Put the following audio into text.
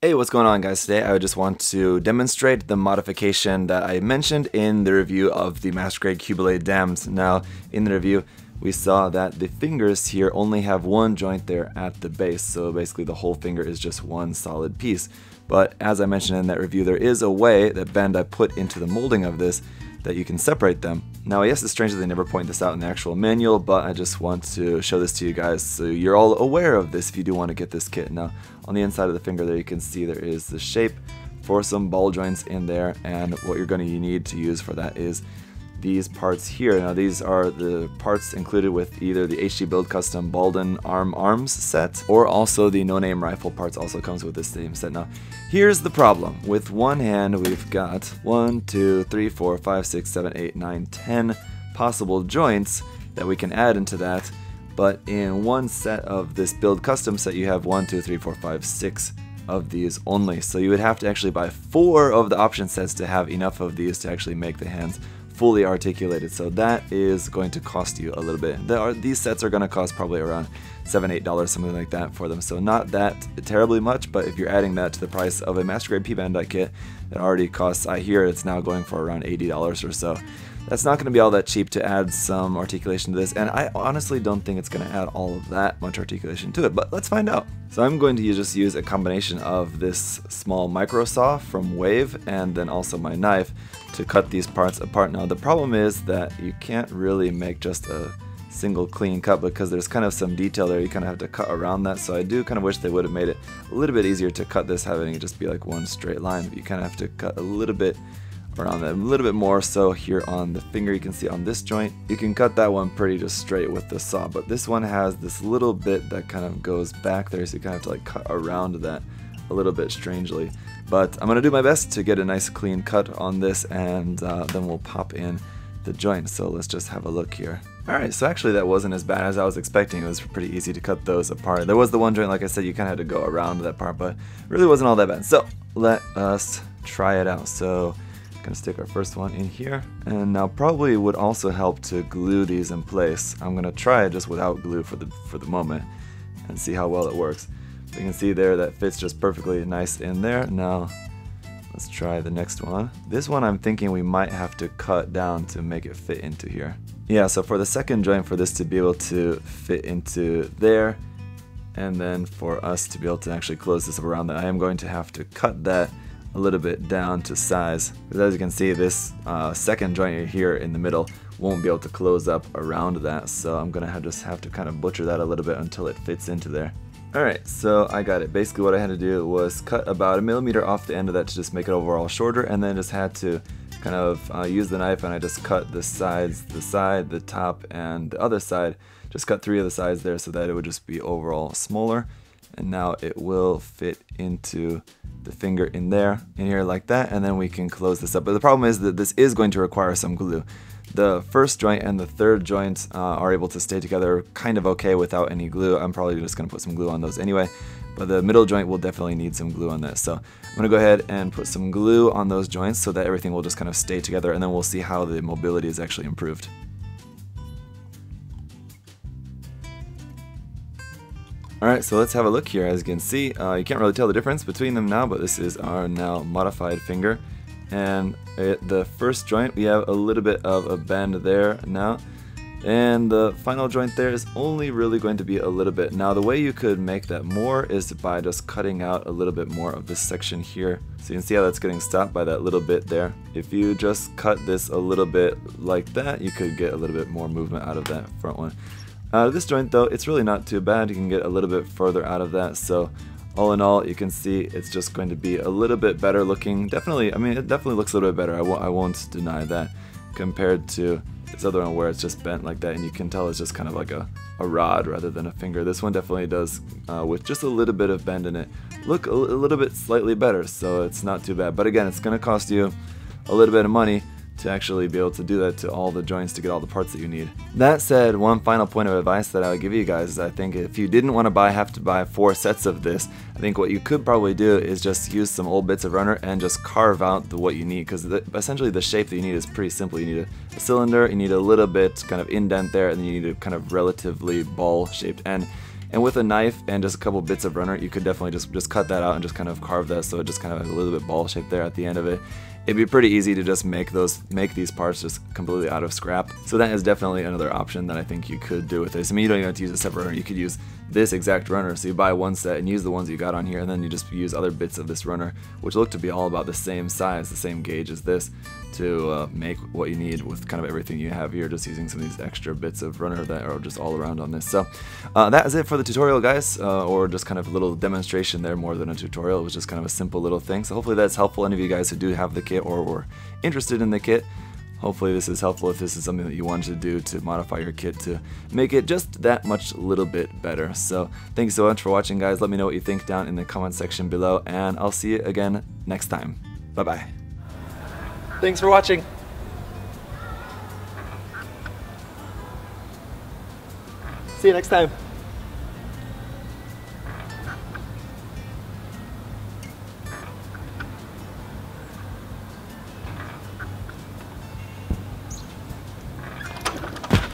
Hey, what's going on, guys? Today I just want to demonstrate the modification that I mentioned in the review of the Master Grade Qubeley Damned. Now, in the review, we saw that the fingers here only have one joint there at the base, so basically the whole finger is just one solid piece. But as I mentioned in that review, there is a way that Bandai put into the molding of this that you can separate them. Now, yes, it's strange that they never point this out in the actual manual, but I just want to show this to you guys so you're all aware of this if you do want to get this kit. Now, on the inside of the finger there, you can see there is the shape for some ball joints in there, and what you're going to need to use for that is these parts here. Now, these are the parts included with either the HG Build Custom Balden Arms set, or also the No Name Rifle parts also comes with this same set. Now, here's the problem. With one hand, we've got 1, 2, 3, 4, 5, 6, 7, 8, 9, 10 possible joints that we can add into that, but in one set of this Build Custom set, you have 1, 2, 3, 4, 5, 6 of these only. So you would have to actually buy 4 of the option sets to have enough of these to actually make the hands fully articulated, so that is going to cost you a little bit. These sets are going to cost probably around $7-8, something like that for them, so not that terribly much, but if you're adding that to the price of a Master Grade P-Bandai kit that already costs, I hear it's now going for around $80 or so, that's not going to be all that cheap to add some articulation to this, and I honestly don't think it's going to add all of that much articulation to it, but let's find out. So I'm going to just use a combination of this small micro saw from Wave and then also my knife to cut these parts apart. Now, the problem is that you can't really make just a single clean cut because there's kind of some detail there. You kind of have to cut around that, so I do kind of wish they would have made it a little bit easier to cut this, having it just be like one straight line, but you kind of have to cut a little bit around that, a little bit more. So here on the finger, you can see on this joint, you can cut that one pretty just straight with the saw, but this one has this little bit that kind of goes back there, so you kind of have to like cut around that a little bit strangely. But I'm gonna do my best to get a nice clean cut on this, and then we'll pop in the joint. So let's just have a look here. Alright, so actually that wasn't as bad as I was expecting. It was pretty easy to cut those apart. There was the one joint, like I said, you kind of had to go around that part, but it really wasn't all that bad. So let us try it out. So gonna stick our first one in here, and now probably would also help to glue these in place. I'm gonna try it just without glue for the moment and see how well it works. So you can see there that fits just perfectly nice in there. Now let's try the next one. This one I'm thinking we might have to cut down to make it fit into here. Yeah, so for the second joint, for this to be able to fit into there, and then for us to be able to actually close this up around that, I am going to have to cut that a little bit down to size, because as you can see, this second joint here in the middle won't be able to close up around that, so I'm gonna just have to kind of butcher that a little bit until it fits into there. Alright, so I got it. Basically what I had to do was cut about 1 millimeter off the end of that to just make it overall shorter, and then just had to kind of use the knife, and I just cut the sides, the side, the top, and the other side. Just cut 3 of the sides there so that it would just be overall smaller, and now it will fit into the finger in there, in here like that, and then we can close this up. But the problem is that this is going to require some glue. The first joint and the third joint are able to stay together kind of okay without any glue. I'm probably just going to put some glue on those anyway, but the middle joint will definitely need some glue on this. So I'm going to go ahead and put some glue on those joints so that everything will just kind of stay together, and then we'll see how the mobility is actually improved. Alright, so let's have a look here. As you can see, you can't really tell the difference between them now, but this is our now modified finger. And the first joint, we have a little bit of a bend there now, and the final joint there is only really going to be a little bit. Now, the way you could make that more is by just cutting out a little bit more of this section here. So you can see how that's getting stopped by that little bit there. If you just cut this a little bit like that, you could get a little bit more movement out of that front one. Out of this joint though, it's really not too bad. You can get a little bit further out of that, so all in all, you can see it's just going to be a little bit better looking. Definitely, I mean, it definitely looks a little bit better. I won't deny that, compared to this other one where it's just bent like that, and you can tell it's just kind of like a rod rather than a finger. This one definitely does, with just a little bit of bend in it, look a little bit slightly better, so it's not too bad. But again, it's going to cost you a little bit of money to actually be able to do that to all the joints to get all the parts that you need. That said, one final point of advice that I would give you guys is, I think if you didn't want to have to buy 4 sets of this, I think what you could probably do is just use some old bits of runner and just carve out what you need, because essentially the shape that you need is pretty simple. You need a cylinder, you need a little bit kind of indent there, and then you need a kind of relatively ball shaped. And And with a knife and just a couple bits of runner, you could definitely just cut that out and just kind of carve that so it just kind of has a little bit ball shape there at the end of it. It'd be pretty easy to just make these parts just completely out of scrap. So that is definitely another option that I think you could do with this. I mean, you don't even have to use a separate runner. You could use this exact runner. So you buy one set and use the ones you got on here, and then you just use other bits of this runner, which look to be all about the same size, the same gauge as this, to make what you need with kind of everything you have here, just using some of these extra bits of runner that are just all around on this. So that is it for the tutorial, guys, or just kind of a little demonstration there more than a tutorial. It was just kind of a simple little thing. So hopefully that's helpful. Any of you guys who do have the kit or were interested in the kit, hopefully this is helpful if this is something that you wanted to do to modify your kit to make it just that much little bit better. So thank you so much for watching, guys. Let me know what you think down in the comment section below, and I'll see you again next time. Bye bye. Thanks for watching. See you next time.